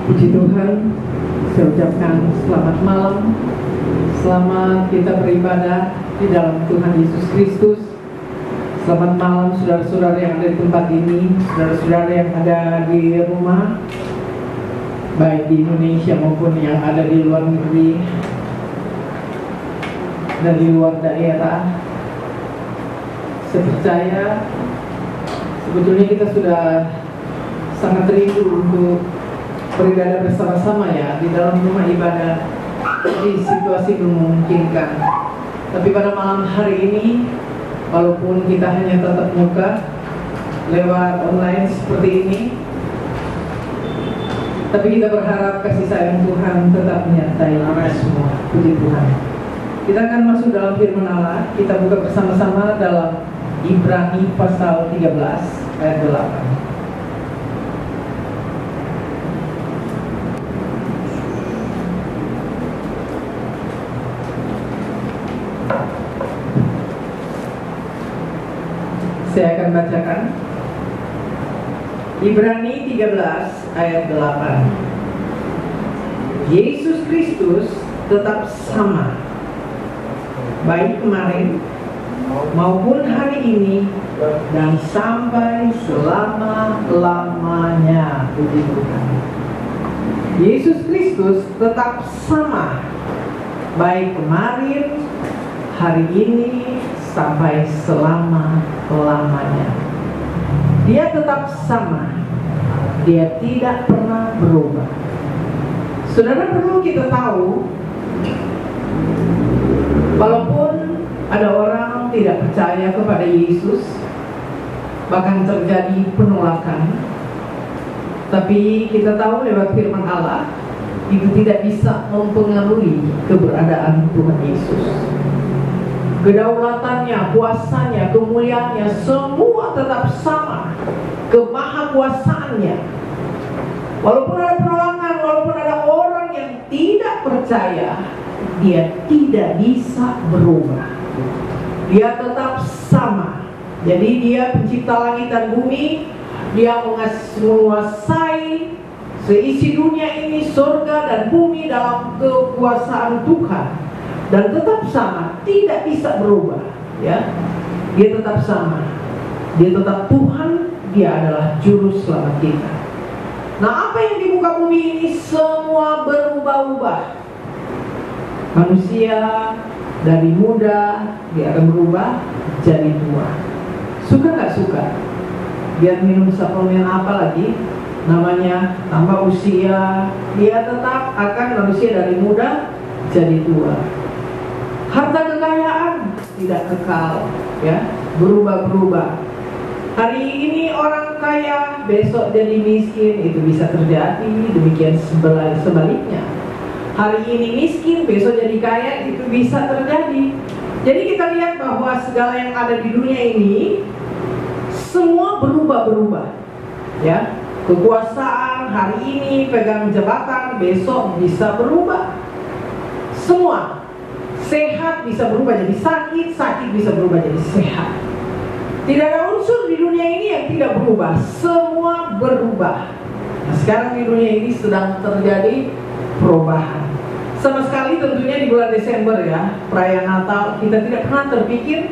Puji Tuhan, saya ucapkan selamat malam. Selamat kita beribadah di dalam Tuhan Yesus Kristus. Selamat malam saudara-saudara yang ada di tempat ini, saudara-saudara yang ada di rumah, baik di Indonesia maupun yang ada di luar negeri dan di luar daerah. Saya percaya sebetulnya kita sudah sangat rindu untuk beribadah bersama-sama ya di dalam rumah ibadah. Jadi situasi belum memungkinkan. Tapi pada malam hari ini, walaupun kita hanya tatap muka lewat online seperti ini, tapi kita berharap kasih sayang Tuhan tetap menyertai kita semua. Puji Tuhan. Kita akan masuk dalam firman Allah. Kita buka bersama-sama dalam Ibrani pasal 13 ayat 8. Saya akan bacakan Ibrani 13 ayat 8. Yesus Kristus tetap sama, baik kemarin maupun hari ini dan sampai selama-lamanya. Puji Tuhan. Yesus Kristus tetap sama, baik kemarin, hari ini, sampai selama-lamanya. Dia tetap sama. Dia tidak pernah berubah. Saudara, perlu kita tahu, walaupun ada orang tidak percaya kepada Yesus, bahkan terjadi penolakan, tapi kita tahu lewat firman Allah, itu tidak bisa mempengaruhi keberadaan Tuhan Yesus. Kedaulatannya, kuasanya, kemuliaannya, semua tetap sama. Kemahakuasaannya. Walaupun ada penolakan, walaupun ada orang yang tidak percaya, dia tidak bisa berubah. Dia tetap sama. Jadi dia pencipta langit dan bumi. Dia menguasai seisi dunia ini, surga dan bumi dalam kekuasaan Tuhan. Dan tetap sama, tidak bisa berubah, ya. Dia tetap sama. Dia tetap Tuhan, dia adalah juru selamat kita. Nah, apa yang di muka bumi ini semua berubah-ubah. Manusia dari muda dia akan berubah jadi tua. Suka nggak suka? Dia minum suplemen apa lagi? Namanya tambah usia, dia tetap akan manusia dari muda jadi tua. Harta kekayaan tidak kekal, ya, berubah-berubah. Hari ini orang kaya, besok jadi miskin, itu bisa terjadi. Demikian sebaliknya. Hari ini miskin, besok jadi kaya, itu bisa terjadi. Jadi kita lihat bahwa segala yang ada di dunia ini semua berubah-berubah, ya. Kekuasaan hari ini pegang jabatan, besok bisa berubah. Semua. Sehat bisa berubah jadi sakit, sakit bisa berubah jadi sehat. Tidak ada unsur di dunia ini yang tidak berubah, semua berubah. Nah, sekarang di dunia ini sedang terjadi perubahan. Sama sekali tentunya di bulan Desember ya, perayaan Natal, kita tidak pernah terpikir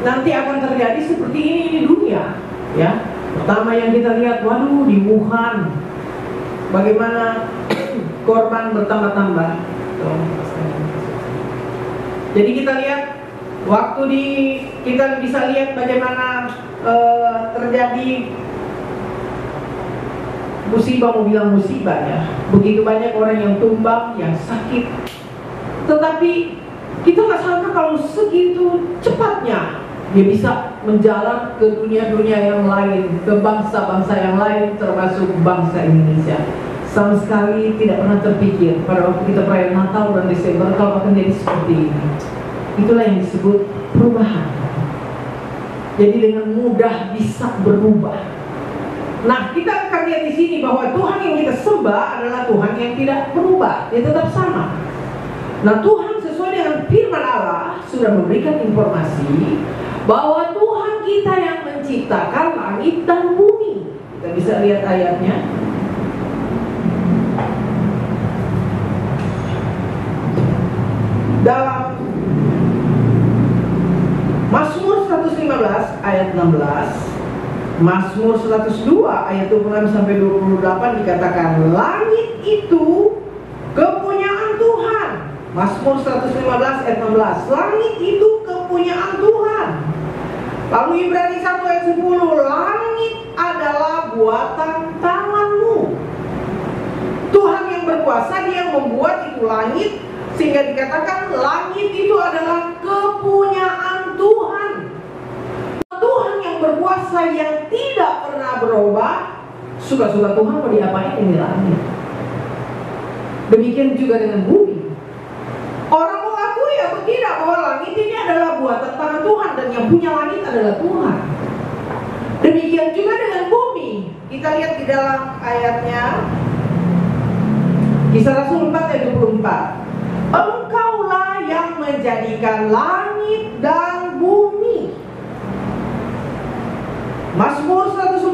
nanti akan terjadi seperti ini di dunia, ya. Pertama yang kita lihat, waduh, di Wuhan, bagaimana korban bertambah-tambah. Jadi kita lihat waktu kita bisa lihat bagaimana terjadi musibah, mau bilang musibah ya. Begitu banyak orang yang tumbang, yang sakit. Tetapi kita nggak sangka kalau segitu cepatnya dia bisa menjalar ke dunia-dunia yang lain, ke bangsa-bangsa yang lain, termasuk bangsa Indonesia. Sama sekali tidak pernah terpikir pada waktu kita perayaan Natal dan Desember kalau akan jadi seperti ini. Itulah yang disebut perubahan. Jadi dengan mudah bisa berubah. Nah, kita akan lihat di sini bahwa Tuhan yang kita sembah adalah Tuhan yang tidak berubah. Dia tetap sama. Nah, Tuhan sesuai dengan firman Allah sudah memberikan informasi bahwa Tuhan kita yang menciptakan langit dan bumi. Kita bisa lihat ayatnya. Dalam Mazmur 115 ayat 16, Mazmur 102 ayat 26 sampai 28 dikatakan, langit itu kepunyaan Tuhan. Mazmur 115 ayat 16, langit itu kepunyaan Tuhan. Lalu Ibrani 1 ayat 10, langit adalah buatan tanganmu. Tuhan yang berkuasa, Dia yang membuat itu langit, sehingga dikatakan langit itu adalah kepunyaan Tuhan. Tuhan yang berkuasa yang tidak pernah berubah, suka-suka Tuhan mau diapain ini langit. Demikian juga dengan bumi. Orang mau akui atau tidak bahwa langit ini adalah buatan tangan Tuhan, dan yang punya langit adalah Tuhan. Demikian juga dengan bumi. Kita lihat di dalam ayatnya, Kisah Rasul 4 ayat 24. Engkaulah yang menjadikan langit dan bumi. Mazmur 146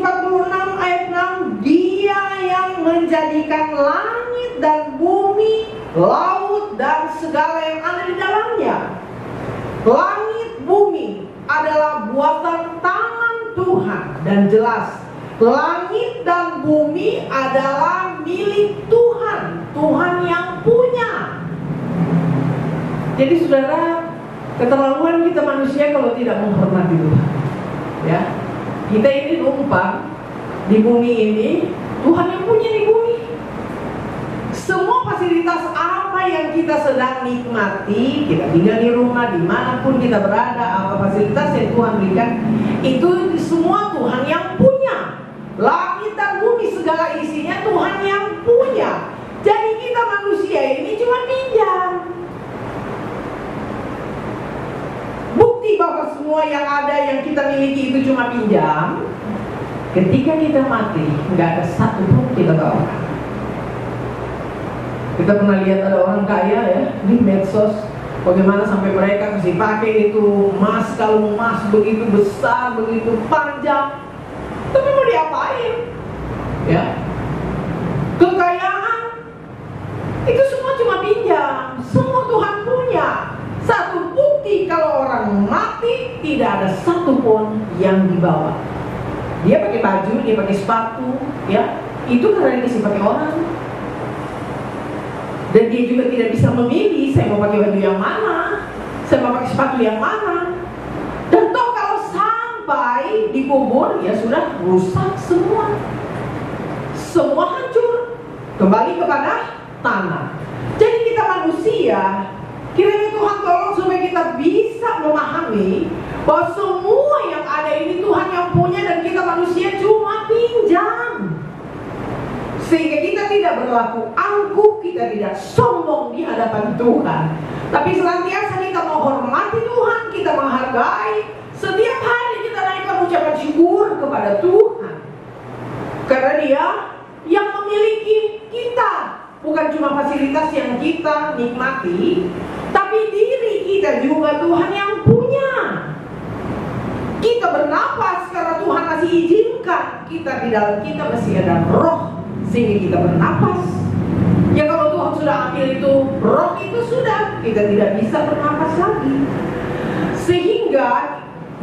ayat 6, Dia yang menjadikan langit dan bumi, laut dan segala yang ada di dalamnya. Langit bumi adalah buatan tangan Tuhan, dan jelas langit dan bumi adalah milik Tuhan, Tuhan yang punya. Jadi saudara, keterlaluan kita manusia kalau tidak menghormati Tuhan. Ya, kita ini numpang di bumi ini, Tuhan yang punya di bumi. Semua fasilitas apa yang kita sedang nikmati, kita tinggal di rumah, dimanapun kita berada, apa fasilitas yang Tuhan berikan, itu semua Tuhan yang punya. Langit dan bumi segala isinya Tuhan yang punya. Jadi kita manusia ini cuma pinjam. Bukti bahwa semua yang ada yang kita miliki itu cuma pinjam. Ketika kita mati, nggak ada satu pun kita tahu. Kita pernah lihat ada orang kaya ya di medsos, bagaimana sampai mereka kasih pakai itu emas, kalung emas begitu besar, begitu panjang. Tapi mau diapain? Ya, kekayaan itu semua cuma pinjam. Semua Tuhan punya. Satu bukti kalau orang mati tidak ada satu pun yang dibawa. Dia pakai baju, dia pakai sepatu, ya itu karena dikasih pakai orang. Dan dia juga tidak bisa memilih, saya mau pakai baju yang mana, saya mau pakai sepatu yang mana. Dan toh kalau sampai dikubur, ya sudah rusak semua. Semua hancur, kembali kepada tanah. Jadi kita manusia, kiranya Tuhan tolong supaya kita bisa memahami bahwa semua yang ada ini Tuhan yang punya, dan kita manusia cuma pinjam. Sehingga kita tidak berlaku angkuh, kita tidak sombong di hadapan Tuhan, tapi senantiasa kita menghormati Tuhan, kita menghargai. Setiap hari kita naikkan ucapan syukur kepada Tuhan, karena Dia yang memiliki kita. Bukan cuma fasilitas yang kita nikmati, tapi diri kita juga Tuhan yang punya. Kita bernapas karena Tuhan masih izinkan. Kita di dalam kita masih ada roh, sehingga kita bernapas. Ya kalau Tuhan sudah ambil itu, roh itu sudah, kita tidak bisa bernapas lagi. Sehingga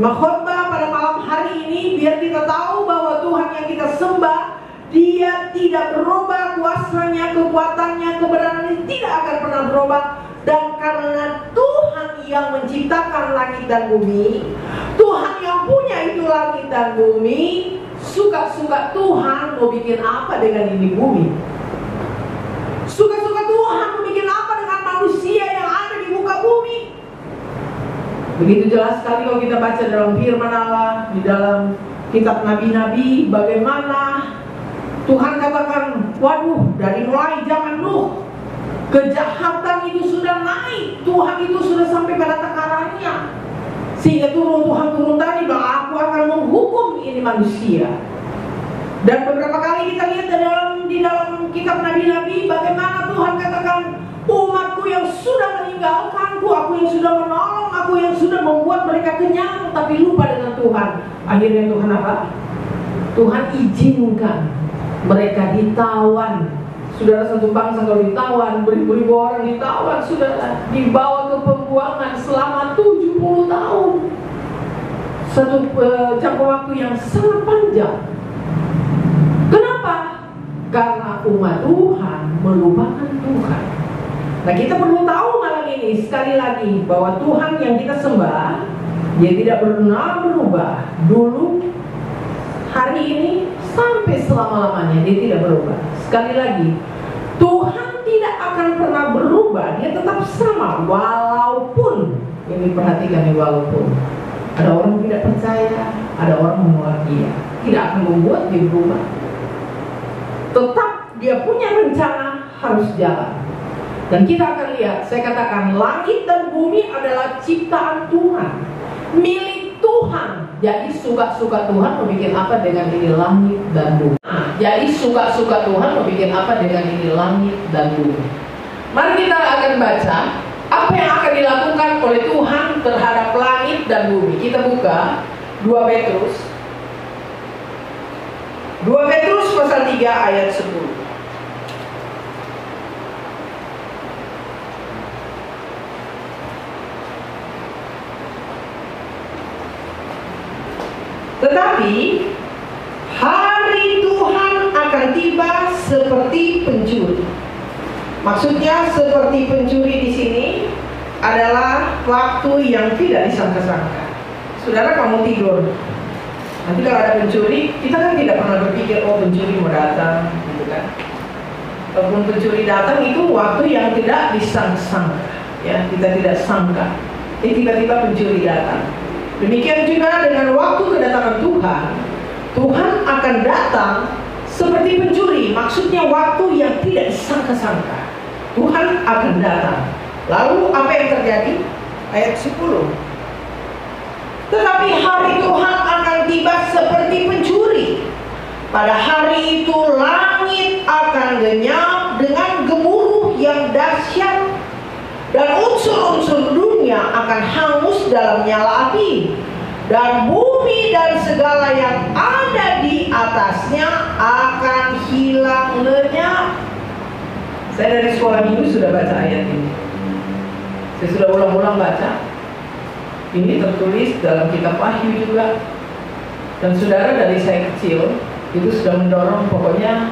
khotbah pada malam hari ini biar kita tahu bahwa Tuhan yang kita sembah, Dia tidak berubah, kuasanya, kekuatannya, kebenarannya tidak akan pernah berubah. Dan karena Tuhan yang menciptakan langit dan bumi, Tuhan yang punya itu langit dan bumi, suka-suka Tuhan mau bikin apa dengan ini bumi. Suka-suka Tuhan mau bikin apa dengan manusia yang ada di muka bumi. Begitu jelas sekali kalau kita baca dalam firman Allah, di dalam kitab nabi-nabi, bagaimana Tuhan katakan, waduh, dari mulai zaman Nuh, kejahatan itu sudah naik. Tuhan itu sudah sampai pada takarannya. Sehingga Tuhan turun tadi bahwa aku akan menghukum ini manusia. Dan beberapa kali kita lihat di dalam kitab nabi-nabi, bagaimana Tuhan katakan, umatku yang sudah meninggalkanku, aku yang sudah menolong, aku yang sudah membuat mereka kenyang, tapi lupa dengan Tuhan. Akhirnya Tuhan apa? Tuhan izinkan mereka ditawan Saudara, satu bangsa kalau ditawan, beribu-ribu orang ditawan, saudara, dibawa ke pembuangan selama 70 tahun. Satu jangka waktu yang sangat panjang. Kenapa? Karena umat Tuhan melupakan Tuhan. Nah, kita perlu tahu malam ini sekali lagi bahwa Tuhan yang kita sembah, Dia tidak pernah berubah. Dulu, hari ini, sampai selama-lamanya Dia tidak berubah. Sekali lagi, Tuhan tidak akan pernah berubah. Dia tetap sama. Walaupun, ini perhatikan nih, walaupun ada orang tidak percaya, ada orang menolak Dia, tidak akan membuat Dia berubah. Tetap Dia punya rencana harus jalan. Dan kita akan lihat, saya katakan langit dan bumi adalah ciptaan Tuhan, milik Tuhan. Jadi suka-suka Tuhan mau bikin apa dengan ini langit dan bumi. Jadi suka-suka Tuhan mau bikin apa dengan ini langit dan bumi. Mari kita akan baca apa yang akan dilakukan oleh Tuhan terhadap langit dan bumi. Kita buka 2 Petrus. 2 Petrus pasal 3 ayat 10. Tetapi hari Tuhan akan tiba seperti pencuri. Maksudnya seperti pencuri di sini adalah waktu yang tidak disangka-sangka. Saudara, kamu tidur, nanti kalau ada pencuri, kita kan tidak pernah berpikir, oh pencuri mau datang, gitu kan. Walaupun pencuri datang itu waktu yang tidak disangka-sangka, ya, kita tidak sangka. Tiba-tiba pencuri datang. Demikian juga dengan waktu kedatangan Tuhan. Tuhan akan datang seperti pencuri. Maksudnya waktu yang tidak disangka-sangka. Tuhan akan datang. Lalu apa yang terjadi? Ayat 10. Tetapi hari Tuhan akan tiba seperti pencuri. Pada hari itu langit akan lenyap dengan gemuruh yang dahsyat, dan unsur-unsur dunia akan hangus dalam nyala api, dan bumi dan segala yang ada di atasnya akan hilang lenyap. Saya dari sekolah minggu sudah baca ayat ini. Saya sudah ulang-ulang baca. Ini tertulis dalam kitab Wahyu juga. Dan saudara, dari saya kecil itu sudah mendorong, pokoknya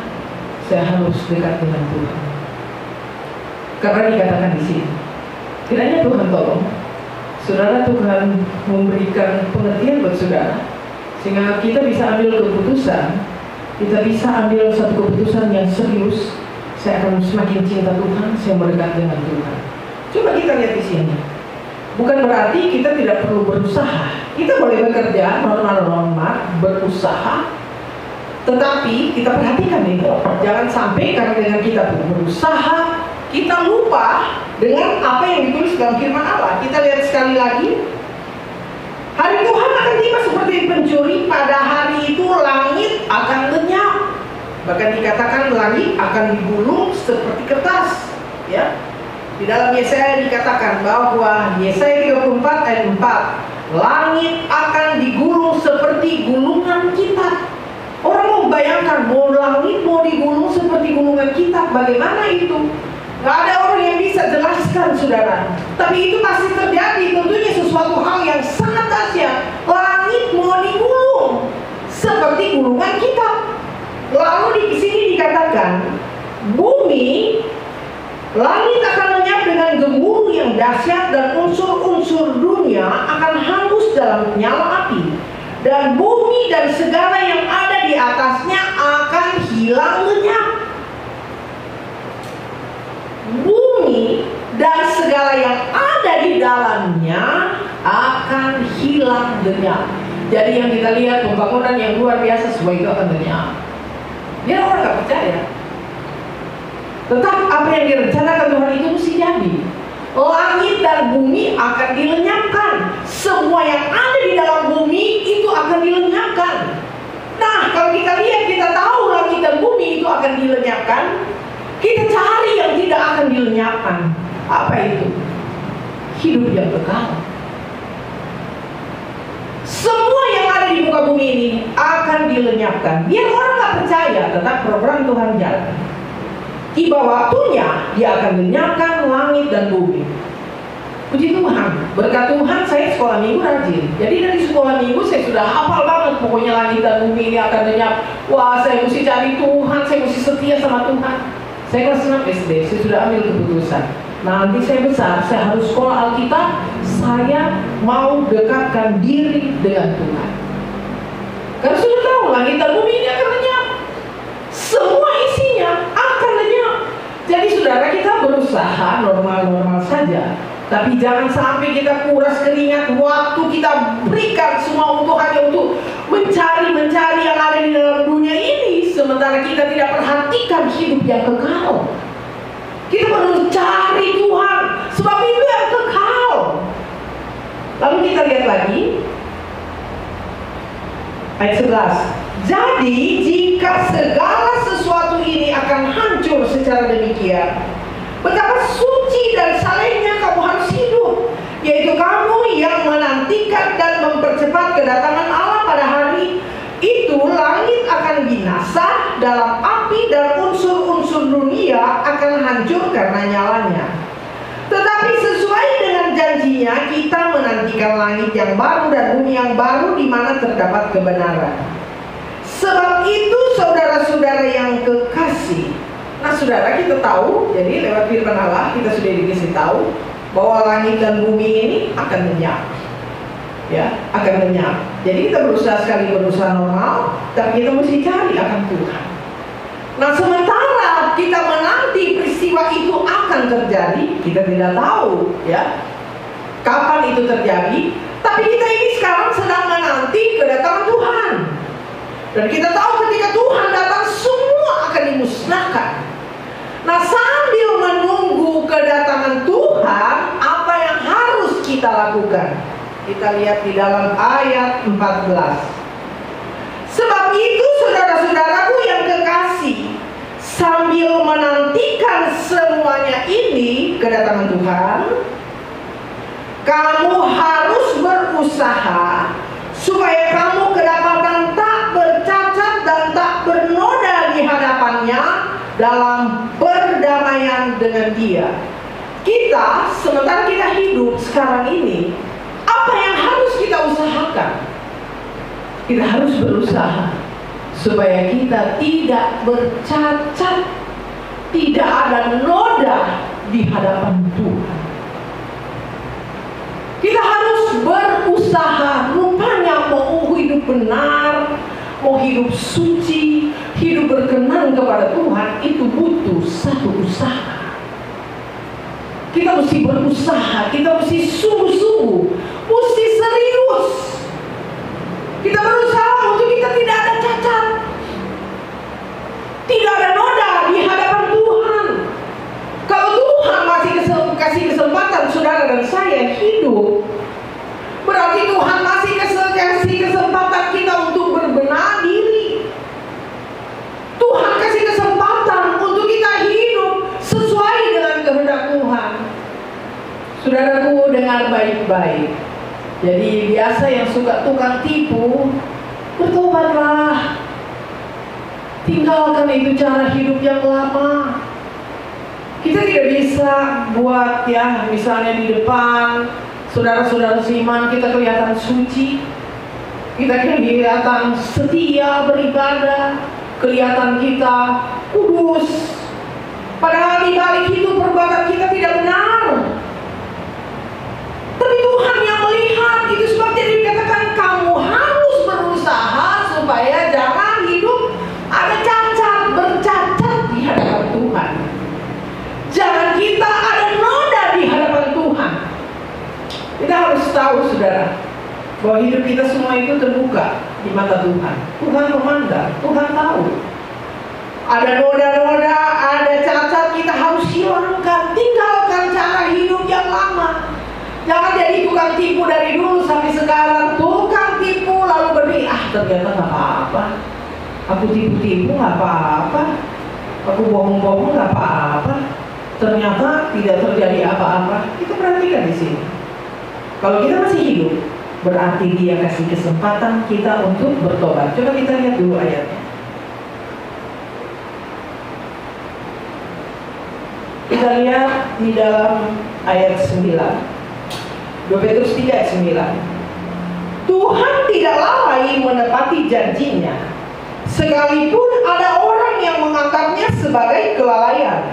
saya harus dekat dengan Tuhan. Karena dikatakan di sini, kiranya Tuhan tolong saudara, Tuhan memberikan pengertian buat saudara, sehingga kita bisa ambil keputusan, kita bisa ambil satu keputusan yang serius. Saya akan semakin cinta Tuhan, saya mendekat dengan Tuhan. Coba kita lihat di sini. Bukan berarti kita tidak perlu berusaha. Kita boleh bekerja, normal-normal, berusaha. Tetapi kita perhatikan nih, jangan sampai karena dengan kita berusaha, kita lupa dengan apa yang ditulis dalam firman Allah. Kita lihat sekali lagi. Hari Tuhan akan tiba seperti pencuri. Pada hari itu langit akan lenyap. Bahkan dikatakan langit akan digulung seperti kertas, ya. Di dalam Yesaya dikatakan bahwa Yesaya 34 ayat 4, langit akan digulung seperti gulungan kitab. Orang mau bayangkan, mau langit mau digulung seperti gulungan kitab, bagaimana itu? Gak ada orang yang bisa jelaskan, saudara. Tapi itu pasti terjadi. Tentunya sesuatu hal yang sangat dahsyat. Langit mau digulung seperti gulungan kitab. Lalu di sini dikatakan bumi, langit akan lenyap dengan gemuruh yang dahsyat, dan unsur-unsur dunia akan hangus dalam nyala api, dan bumi dan segala yang ada di atasnya akan hilang lenyap. Bumi dan segala yang ada di dalamnya akan hilang lenyap. Jadi yang kita lihat pembangunan yang luar biasa, semua itu akan lenyap. Dia orang gak percaya. Tetap apa yang direncanakan Tuhan itu mesti jadi. Langit dan bumi akan dilenyapkan. Semua yang ada di dalam bumi itu akan dilenyapkan. Nah, kalau kita lihat, kita tahu langit dan bumi itu akan dilenyapkan. Kita cari yang tidak akan dilenyapkan. Apa itu? Hidup yang kekal. Semua yang ada di muka bumi ini akan dilenyapkan. Biar orang gak percaya, tetap program Tuhan jalan. tiba waktunya Dia akan lenyapkan langit dan bumi. Puji Tuhan, berkat Tuhan saya sekolah minggu rajin. Jadi dari sekolah minggu saya sudah hafal banget, pokoknya langit dan bumi ini akan lenyap. Wah, saya mesti cari Tuhan, saya mesti setia sama Tuhan. Saya kelas 6 SD, saya sudah ambil keputusan. Nanti saya besar, saya harus sekolah Alkitab. Saya mau dekatkan diri dengan Tuhan. Karena sudah tahu langit dan bumi ini akan lenyap. Semua isinya akan lenyap. Jadi saudara, kita berusaha normal-normal saja. Tapi jangan sampai kita kuras keringat, waktu kita berikan semua hanya untuk mencari yang ada di dalam dunia ini, sementara kita tidak perhatikan hidup yang kekal. Kita perlu cari Tuhan, sebab itu yang kekal. Lalu kita lihat lagi ayat 11. Jadi jika segala sesuatu ini akan hancur secara demikian, betapa suci dan salehnya kamu harus hidup, yaitu kamu yang menantikan dan mempercepat kedatangan Allah pada hari itu. Langit akan binasa dalam api dan unsur-unsur dunia akan hancur karena nyalanya. Tetapi sesuai dengan janjinya, kita menantikan langit yang baru dan bumi yang baru di mana terdapat kebenaran. Sebab itu saudara-saudara yang kekasih, nah saudara, kita tahu, jadi lewat firman Allah kita sudah dikasih tahu bahwa langit dan bumi ini akan lenyap, ya, akan lenyap. Jadi kita berusaha normal, tapi kita mesti cari akan Tuhan. Nah sementara kita menanti peristiwa itu akan terjadi, kita tidak tahu, ya, kapan itu terjadi. Tapi kita ini sekarang sedang menanti kedatangan Tuhan, dan kita tahu ketika Tuhan datang semua akan dimusnahkan. Nah sambil menunggu kedatangan Tuhan, apa yang harus kita lakukan? Kita lihat di dalam ayat 14. Sebab itu saudara-saudaraku yang kekasih, sambil menantikan semuanya ini, kedatangan Tuhan, kamu harus berusaha supaya kamu kedapatan tak bercacat dan tak bernoda di hadapannya dalam perdamaian dengan Dia. Kita, sementara kita hidup sekarang ini, apa yang harus kita usahakan? Kita harus berusaha supaya kita tidak bercacat, tidak ada noda di hadapan Tuhan. Kita harus berusaha, rupanya mau hidup benar, mau hidup suci, hidup berkenan kepada Tuhan, itu butuh satu usaha. Kita mesti berusaha, kita mesti sungguh-sungguh, mesti serius. Kita berusaha untuk kita tidak ada cacat, tidak ada noda di hadapan Tuhan. Kalau Tuhan masih kasih kesempatan saudara dan saya hidup, berarti Tuhan masih kasih kesempatan kita untuk berbenah diri. Tuhan kasih kesempatan untuk kita hidup sesuai dengan kehendak Tuhan. Saudaraku, dengar baik-baik. Jadi biasa yang suka tukang tipu, bertobatlah. Tinggalkan itu cara hidup yang lama. Kita tidak bisa buat, ya, misalnya di depan saudara-saudara seiman kita kelihatan suci, kita kelihatan setia beribadah, kelihatan kita kudus, padahal di balik itu perbuatan kita tidak benar. Tapi Tuhan yang melihat itu, sebabnya dikatakan kamu harus berusaha supaya jangan hidup ada cacat, bercacat di hadapan Tuhan. Jangan kita ada noda di hadapan Tuhan. Kita harus tahu, saudara, bahwa hidup kita semua itu terbuka di mata Tuhan. Tuhan memandang, Tuhan tahu. Ada noda-noda, ada cacat, kita harus hilangkan. Tinggalkan cara hidup yang lama. Jangan jadi tukang tipu dari dulu sampai sekarang. Tukang tipu lalu berpikir, ternyata gak apa-apa. Aku tipu-tipu gak apa-apa. Aku bohong-bohong gak apa-apa. Ternyata tidak terjadi apa-apa. Kita perhatikan di sini. Kalau kita masih hidup, berarti Dia kasih kesempatan kita untuk bertobat. Coba kita lihat dulu ayatnya. Kita lihat di dalam ayat 9, 2 Petrus 3 ayat 9. Tuhan tidak lalai menepati janjinya, sekalipun ada orang yang menganggapnya sebagai kelalaian.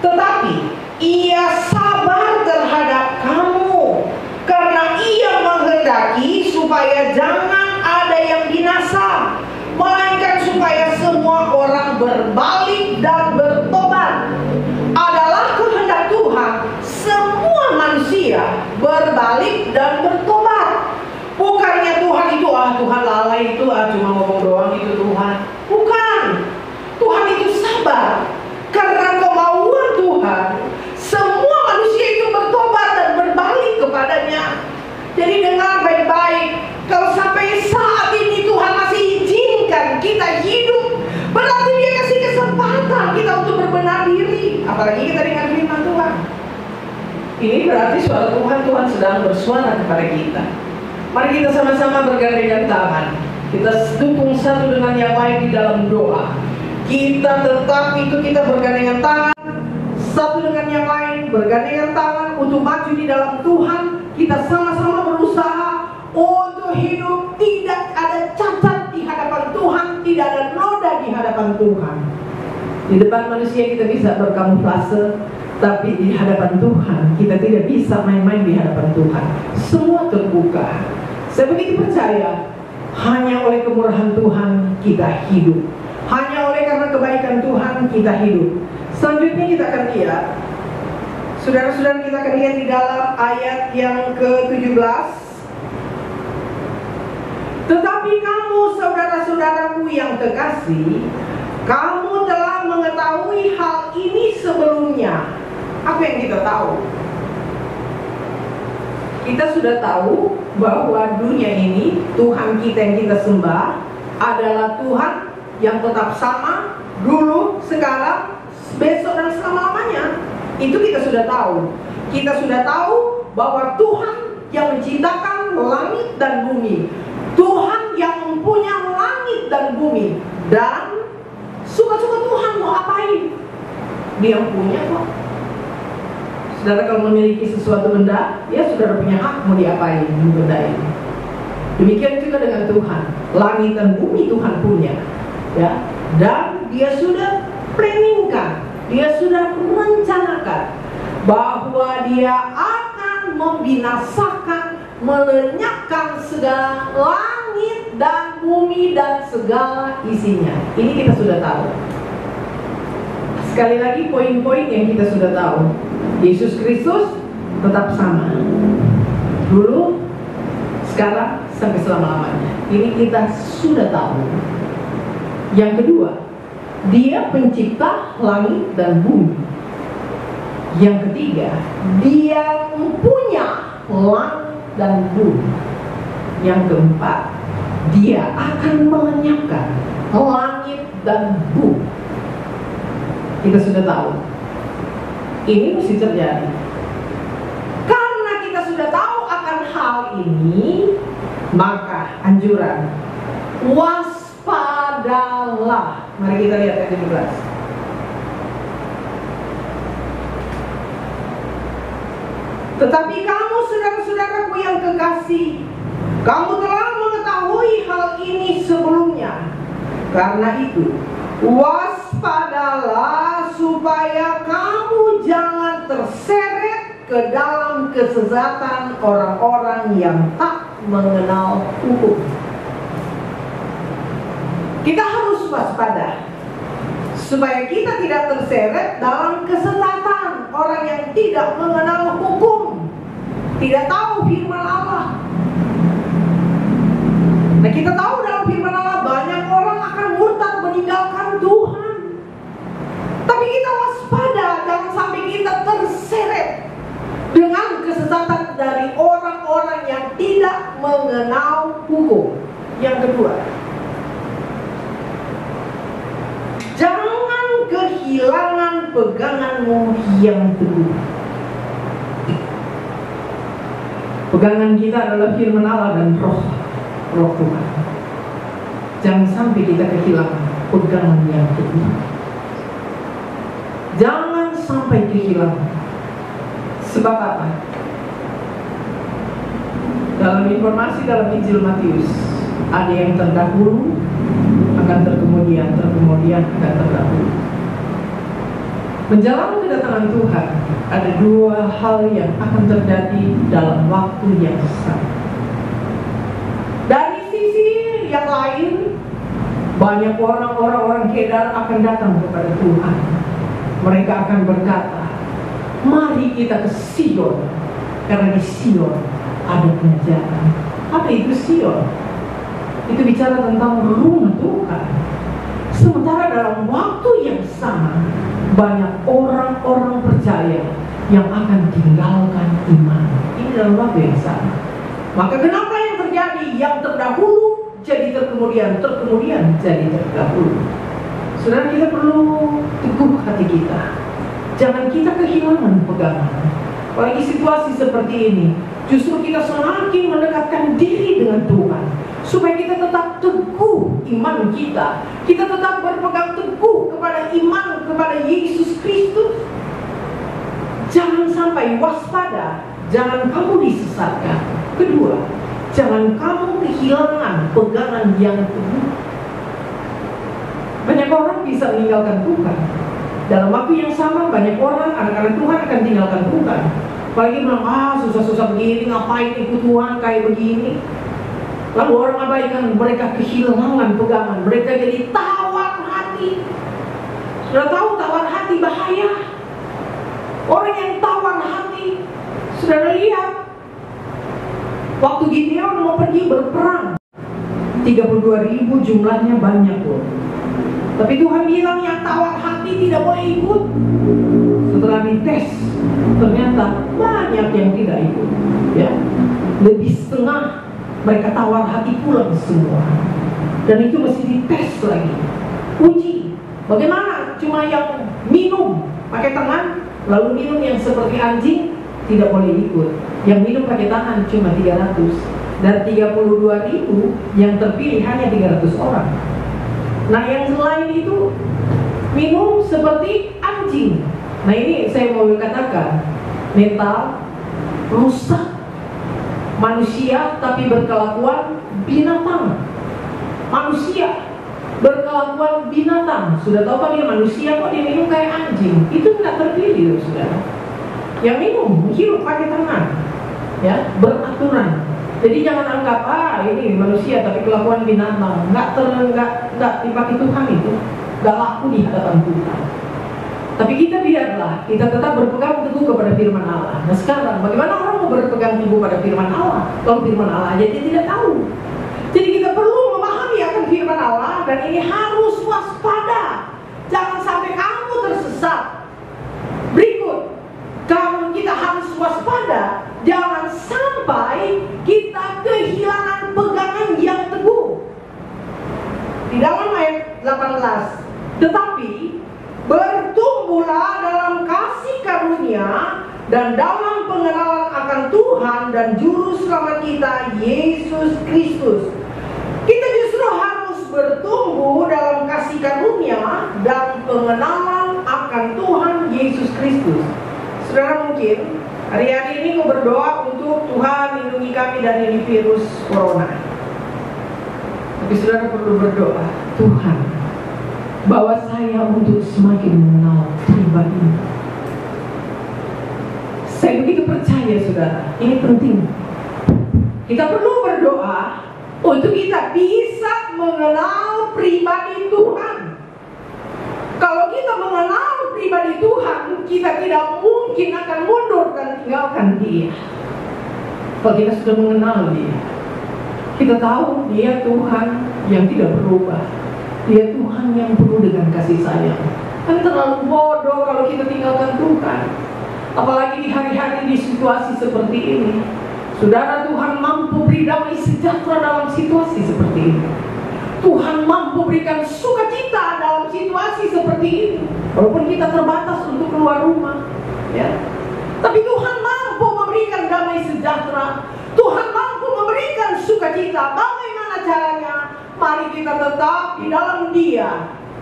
Tetapi Ia sabar terhadap kamu, karena Ia menghendaki supaya jangan ada yang binasa, melainkan supaya semua orang berbalik dan bertobat. Adalah kehendak Tuhan semua manusia berbalik dan bertobat. Bukannya Tuhan itu Tuhan lalai itu cuma ngomong doang itu Tuhan. Bukan. Tuhan itu sabar, karena kemauan Tuhan semua manusia itu bertobat dan berbalik kepadanya. Jadi dengar baik-baik, kalau sampai saat ini Tuhan masih izinkan kita hidup, berarti Dia kasih kesempatan kita untuk berbenah diri. Apalagi kita dengar firman Tuhan. Ini berarti suara Tuhan sedang bersuara kepada kita. Mari kita sama-sama bergandengan tangan. Kita dukung satu dengan yang lain di dalam doa. Kita tetap kita bergandengan tangan satu dengan yang lain, bergandengan tangan untuk maju di dalam Tuhan. Kita sama-sama berusaha untuk hidup tidak ada cacat di hadapan Tuhan, tidak ada noda di hadapan Tuhan. Di depan manusia kita bisa berkamuflase, tapi di hadapan Tuhan kita tidak bisa main-main di hadapan Tuhan. Semua terbuka. Saya begitu percaya, hanya oleh kemurahan Tuhan kita hidup, hanya oleh karena kebaikan Tuhan kita hidup. Selanjutnya kita akan lihat, saudara-saudara, kita akan lihat di dalam ayat yang ke-17. Tetapi kamu, saudara-saudaraku yang terkasih, kamu telah mengetahui hal ini sebelumnya. Apa yang kita tahu? Kita sudah tahu bahwa dunia ini, Tuhan kita yang kita sembah adalah Tuhan yang tetap sama, dulu, sekarang, besok, dan selama-lamanya. Itu kita sudah tahu. Kita sudah tahu bahwa Tuhan yang menciptakan langit dan bumi, Tuhan yang mempunyai langit dan bumi, dan suka-suka Tuhan mau apain, Dia punya kok. Saudara kalau memiliki sesuatu benda, ya saudara punya hak mau diapain benda ini. Demikian juga dengan Tuhan, langit dan bumi Tuhan punya, ya. Dan Dia sudah planningkan, Dia sudah merencanakan bahwa Dia akan membinasakan, melenyapkan segala langit dan bumi dan segala isinya. Ini kita sudah tahu. Sekali lagi poin-poin yang kita sudah tahu. Yesus Kristus tetap sama, dulu, sekarang, sampai selama-lamanya. Ini kita sudah tahu. Yang kedua, Dia pencipta langit dan bumi. Yang ketiga, Dia mempunyai langit dan bumi. Yang keempat, Dia akan melenyapkan langit dan bumi. Kita sudah tahu. Ini mesti terjadi. Karena kita sudah tahu akan hal ini, maka anjuran, waspadalah. Mari kita lihat ayat 17. Tetapi kamu, saudara-saudaraku yang kekasih, kamu telah mengetahui hal ini sebelumnya. Karena itu, waspadalah supaya kamu jangan terseret ke dalam kesesatan orang-orang yang tak mengenal hukum. Kita harus waspada supaya kita tidak terseret dalam kesesatan orang yang tidak mengenal hukum, tidak tahu firman Allah. Nah, kita tahu dalam firman Allah banyak orang akan murtad meninggalkan Tuhan. Tapi kita waspada, jangan sampai kita terseret dengan kesesatan dari orang-orang yang tidak mengenal hukum. Yang kedua, jangan kehilangan peganganmu yang teguh. Pegangan kita adalah firman Allah dan roh Tuhan. Jangan sampai kita kehilangan pegangan yang teguh. Jangan sampai kehilangan kehilangan. Sebab apa? Dalam informasi dalam Injil Matius, ada yang terdahulu akan terkemudian akan terdahulu. Menjelang kedatangan Tuhan, ada dua hal yang akan terjadi dalam waktu yang sama. Dari sisi yang lain, banyak orang Kedar akan datang kepada Tuhan. Mereka akan berkata, mari kita ke Sion, karena di Sion ada pengajaran. Apa itu Sion? Itu bicara tentang rumah Tuhan. Sementara dalam waktu yang sama, banyak orang-orang percaya yang akan tinggalkan iman. Ini dalam waktu yang sama. Maka kenapa yang terjadi? Yang terdahulu jadi terkemudian jadi terdahulu. Saudara, kita perlu teguh hati kita. Jangan kita kehilangan pegangan. Apalagi situasi seperti ini, justru kita semakin mendekatkan diri dengan Tuhan, supaya kita tetap teguh iman kita. Kita tetap berpegang teguh kepada iman kepada Yesus Kristus. Jangan sampai waspada, jangan kamu disesatkan. Kedua, jangan kamu kehilangan pegangan yang teguh. Banyak orang bisa meninggalkan Tuhan. Dalam waktu yang sama, banyak orang, anak-anak Tuhan akan tinggalkan Tuhan. Apalagi bilang, susah-susah begini, ngapain ikut Tuhan kayak begini. Lalu orang abaikan, mereka kehilangan pegangan. Mereka jadi tawar hati. Sudah tahu tawar hati bahaya. Orang yang tawar hati, sudah lihat waktu Gideon mau pergi berperang, 32.000 jumlahnya banyak loh. Tapi Tuhan bilang yang tawar hati tidak boleh ikut. Setelah dites, ternyata banyak yang tidak ikut. Ya, lebih setengah mereka tawar hati pulang semua. Dan itu mesti dites lagi, uji. Bagaimana? Cuma yang minum pakai tangan, lalu minum yang seperti anjing, tidak boleh ikut. Yang minum pakai tangan cuma 300. Dari 32.000 yang terpilih hanya 300 orang. Nah yang selain itu minum seperti anjing. Nah ini saya mau katakan, mental rusak manusia tapi berkelakuan binatang. Manusia berkelakuan binatang. Sudah tahu kan dia manusia, kok dia minum kayak anjing? Itu tidak terpilih loh, saudara. Yang minum hirup pakai tangan, ya, beraturan. Jadi jangan anggap ini manusia tapi kelakuan binatang. Enggak dipakai Tuhan itu, enggak laku di hadapan Tuhan. Tapi kita biarlah kita tetap berpegang teguh kepada firman Allah. Nah sekarang bagaimana orang mau berpegang teguh pada firman Allah kalau firman Allah aja dia tidak tahu? Jadi kita perlu memahami akan firman Allah, dan ini harus waspada. Jangan sampai kamu tersesat. Berikut, kita harus waspada. Jangan sampai kita kehilangan pegangan yang teguh. Di dalam ayat 18, tetapi bertumbuhlah dalam kasih karunia dan dalam pengenalan akan Tuhan dan Juru Selamat kita, Yesus Kristus. Kita justru harus bertumbuh dalam kasih karunia dan pengenalan akan Tuhan Yesus Kristus. Saudara, mungkin hari-hari ini kau berdoa untuk Tuhan lindungi kami dari ini virus corona. Tapi saudara perlu berdoa, Tuhan, bawa saya untuk semakin mengenal pribadi. Saya begitu percaya, saudara, ini penting. Kita perlu berdoa untuk kita bisa mengenal pribadi Tuhan. Kalau kita mengenal pribadi Tuhan, kita tidak mungkin akan mundur dan tinggalkan Dia. Kalau kita sudah mengenal Dia, kita tahu Dia Tuhan yang tidak berubah. Dia Tuhan yang penuh dengan kasih sayang. Kan terlalu bodoh kalau kita tinggalkan Tuhan. Apalagi di hari-hari di situasi seperti ini. Saudara, Tuhan mampu beri damai sejahtera dalam situasi seperti ini. Tuhan mampu berikan sukacita dalam situasi seperti ini. Walaupun kita terbatas untuk keluar rumah, ya. Tapi Tuhan mampu memberikan damai sejahtera. Tuhan mampu memberikan sukacita. Bagaimana caranya? Mari kita tetap di dalam Dia.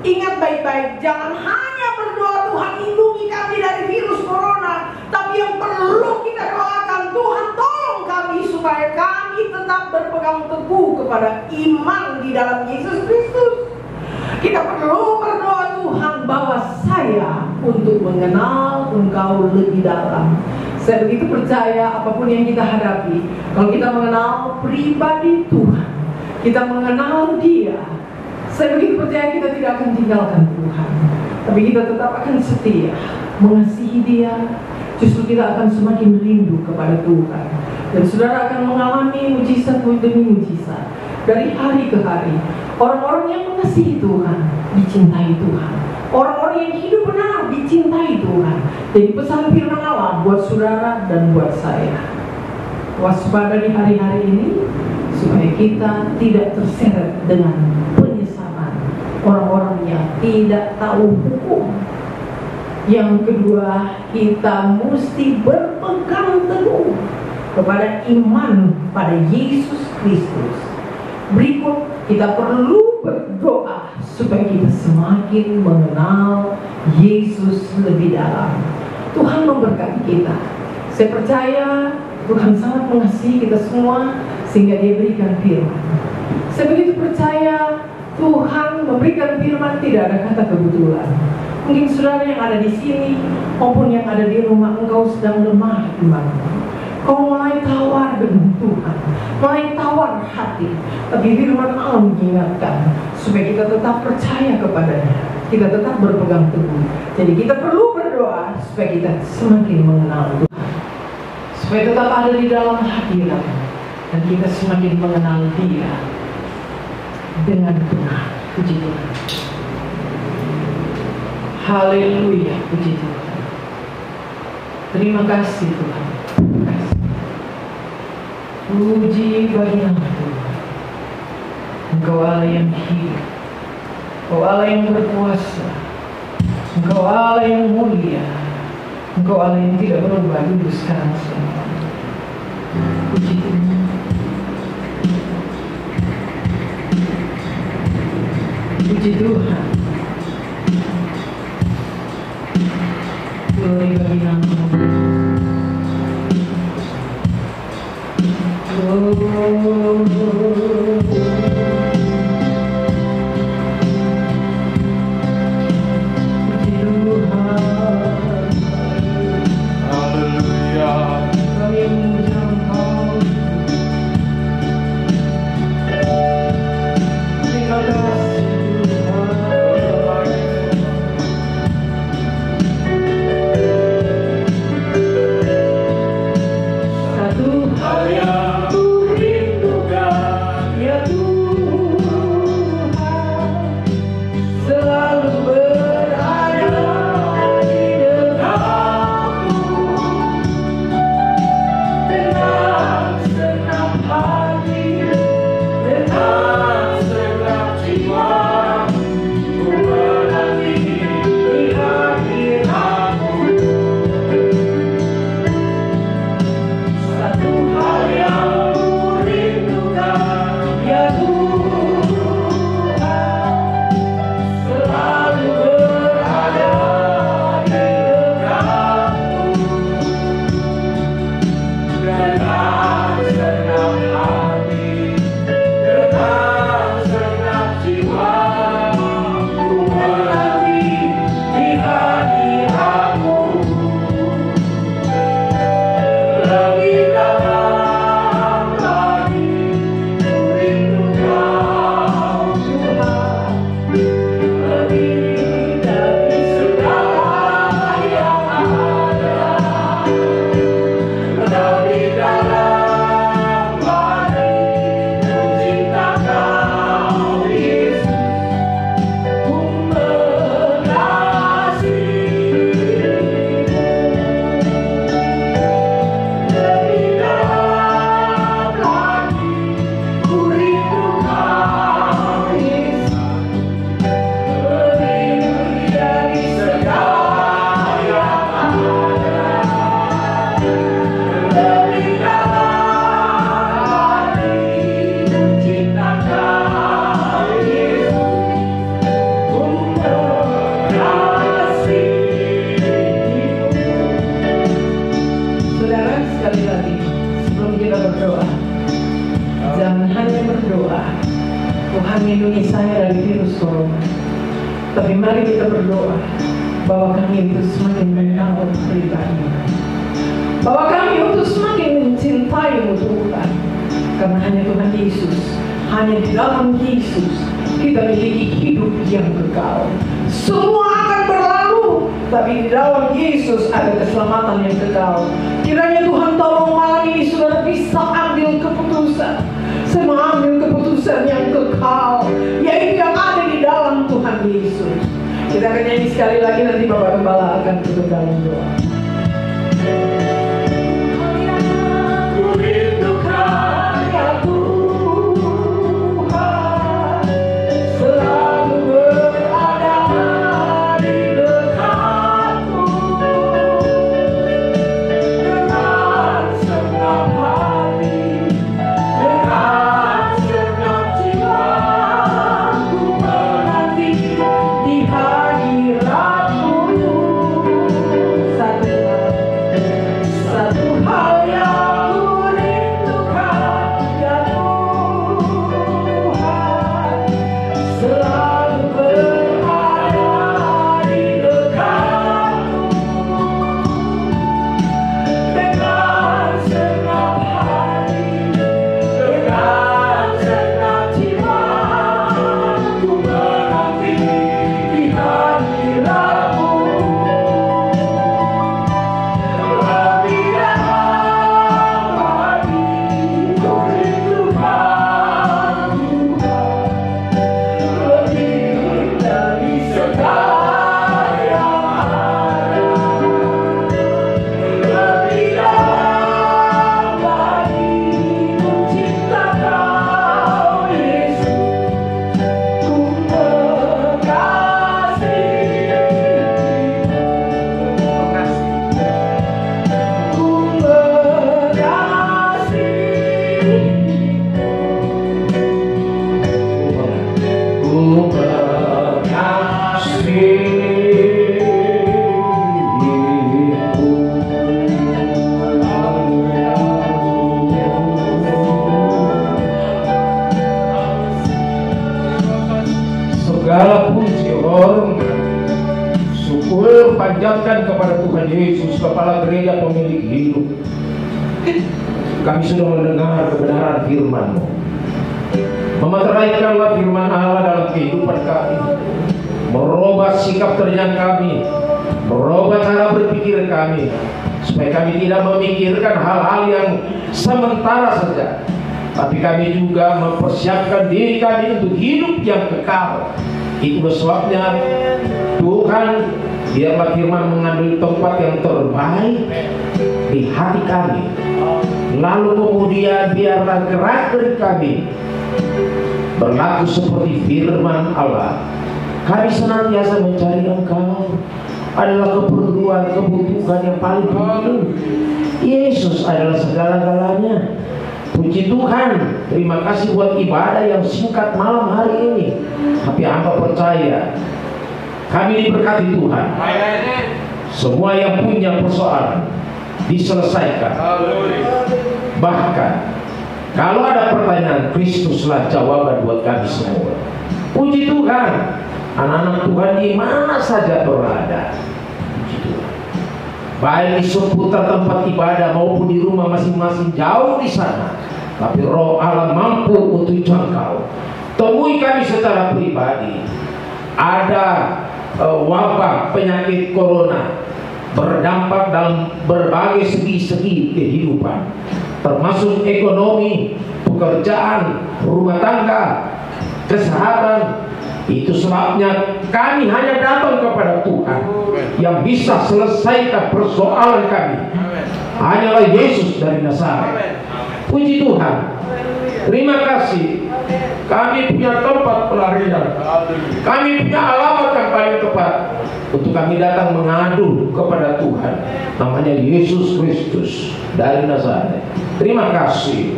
Ingat baik-baik, jangan hanya berdoa Tuhan lindungi kami dari virus corona, tapi yang perlu kita doakan, Tuhan tolong kami supaya kami tetap berpegang teguh kepada iman di dalam Yesus Kristus. Kita perlu berdoa, Tuhan, bawa saya untuk mengenal Engkau lebih dalam. Saya begitu percaya apapun yang kita hadapi, kalau kita mengenal pribadi Tuhan, kita mengenal Dia, saya begitu percaya kita tidak akan tinggalkan Tuhan, tapi kita tetap akan setia mengasihi Dia. Justru kita akan semakin rindu kepada Tuhan. Dan saudara akan mengalami mujizat demi mujizat dari hari ke hari. Orang-orang yang mengasihi Tuhan dicintai Tuhan. Orang-orang yang hidup benar dicintai Tuhan. Jadi pesan firman Allah buat saudara dan buat saya, waspada di hari-hari ini supaya kita tidak terseret dengan penyesalan orang-orang yang tidak tahu hukum. Yang kedua, kita mesti berpegang teguh kepada iman pada Yesus Kristus. Berikut, kita perlu berdoa supaya kita semakin mengenal Yesus lebih dalam. Tuhan memberkati kita. Saya percaya Tuhan sangat mengasihi kita semua sehingga Dia berikan firman. Saya begitu percaya Tuhan memberikan firman tidak ada kata kebetulan. Mungkin saudara yang ada di sini maupun yang ada di rumah, engkau sedang lemah imanmu. Kau mulai tawar dengan Tuhan, mulai tawar hati. Tapi firman Allah mengingatkan supaya kita tetap percaya kepadanya, kita tetap berpegang teguh. Jadi kita perlu berdoa supaya kita semakin mengenal Tuhan, supaya tetap ada di dalam hadirat dan kita semakin mengenal Dia dengan benar. Puji Tuhan. Haleluya, puji Tuhan. Terima kasih Tuhan. Terima kasih. Puji bagi nama Tuhan. Engkau Allah yang hidup, Engkau Allah yang berkuasa, Engkau Allah yang mulia, Engkau Allah yang tidak berubah dulu sekarang selamanya. Puji Tuhan. Puji Tuhan. Glory bagi nama Tuhan. melindungi saya dari virus corona. Tapi mari kita berdoa bahwa kami itu semakin mengenal pribadi, bahwa kami itu semakin mencintai Tuhan. Karena hanya Tuhan Yesus, hanya di dalam Yesus kita memiliki hidup yang kekal. Semua akan berlalu, tapi di dalam Yesus ada keselamatan yang kekal. Kiranya Tuhan tolong malam ini saudara bisa ambil keputusan. Saya mengambil keputusan yang kekal, yaitu yang ada di dalam Tuhan Yesus. Kita akan nyanyi sekali lagi, nanti Bapak Gembala akan tutup dalam doa. Segala puji hormat syukur panjatkan kepada Tuhan Yesus, Kepala Gereja pemilik hidup. Kami sudah mendengar kebenaran firman-Mu. Memeteraikanlah firman Allah dalam kehidupan kami, merubah sikap terjang kami, merubah cara berpikir kami, supaya kami tidak memikirkan hal-hal yang sementara saja, tapi kami juga mempersiapkan diri kami untuk hidup yang kekal. Itu sebabnya Tuhan, biarlah firman mengambil tempat yang terbaik di hati kami. Lalu kemudian biarlah gerak-gerik kami berlaku seperti firman Allah. Kami senantiasa mencari Engkau, adalah keperluan, kebutuhan yang paling penting. Yesus adalah segala-galanya. Puji Tuhan, terima kasih buat ibadah yang singkat malam hari ini. Tapi hamba percaya kami diberkati Tuhan. Semua yang punya persoalan diselesaikan. Bahkan kalau ada pertanyaan, Kristuslah jawaban buat kami semua. Puji Tuhan, anak-anak Tuhan di mana saja berada, puji Tuhan, baik di seputar tempat ibadah maupun di rumah masing-masing jauh di sana, tapi Roh Allah mampu untuk jangkau. Temui kami secara pribadi. Ada wabah penyakit corona berdampak dalam berbagai segi-segi kehidupan, termasuk ekonomi, pekerjaan, rumah tangga, kesehatan. Itu sebabnya kami hanya datang kepada Tuhan yang bisa selesaikan persoalan kami. Hanyalah Yesus dari Nazaret. Puji Tuhan. Terima kasih. Kami punya tempat pelarian. Kami punya alamat yang paling tepat untuk kami datang mengadu kepada Tuhan. Namanya Yesus Kristus dari Nazaret. Terima kasih.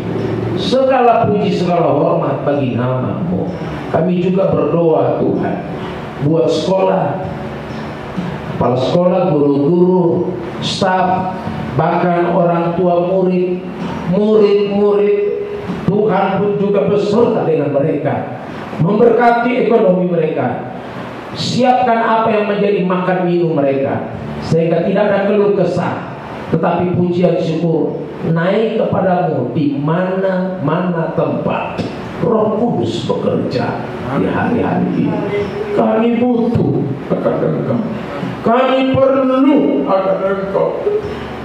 Segala puji, segala hormat bagi nama-Mu. Kami juga berdoa Tuhan buat sekolah, kepala sekolah, guru-guru, staf, bahkan orang tua murid-murid. Tuhan pun juga beserta dengan mereka. memberkati ekonomi mereka. Siapkan apa yang menjadi makan minum mereka, sehingga tidak ada keluh kesah, tetapi pujian syukur naik kepadamu di mana-mana tempat Roh Kudus bekerja di hari-hari ini. Kami butuh akan Engkau, kami perlu akan Engkau,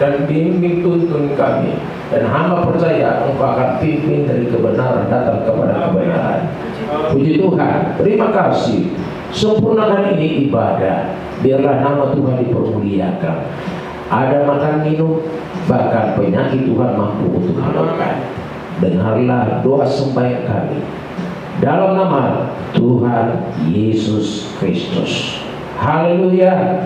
dan bimbing tuntun kami. Dan hamba percaya Engkau akan pimpin dari kebenaran datang kepada kebenaran. Puji Tuhan, terima kasih. Sempurnakan ini ibadah, biarlah nama Tuhan dipermuliakan. Ada makan minum, bahkan penyakit Tuhan mampu untuk menyembuhkan. Dengarlah doa sembahyang kami dalam nama Tuhan Yesus Kristus. Haleluya.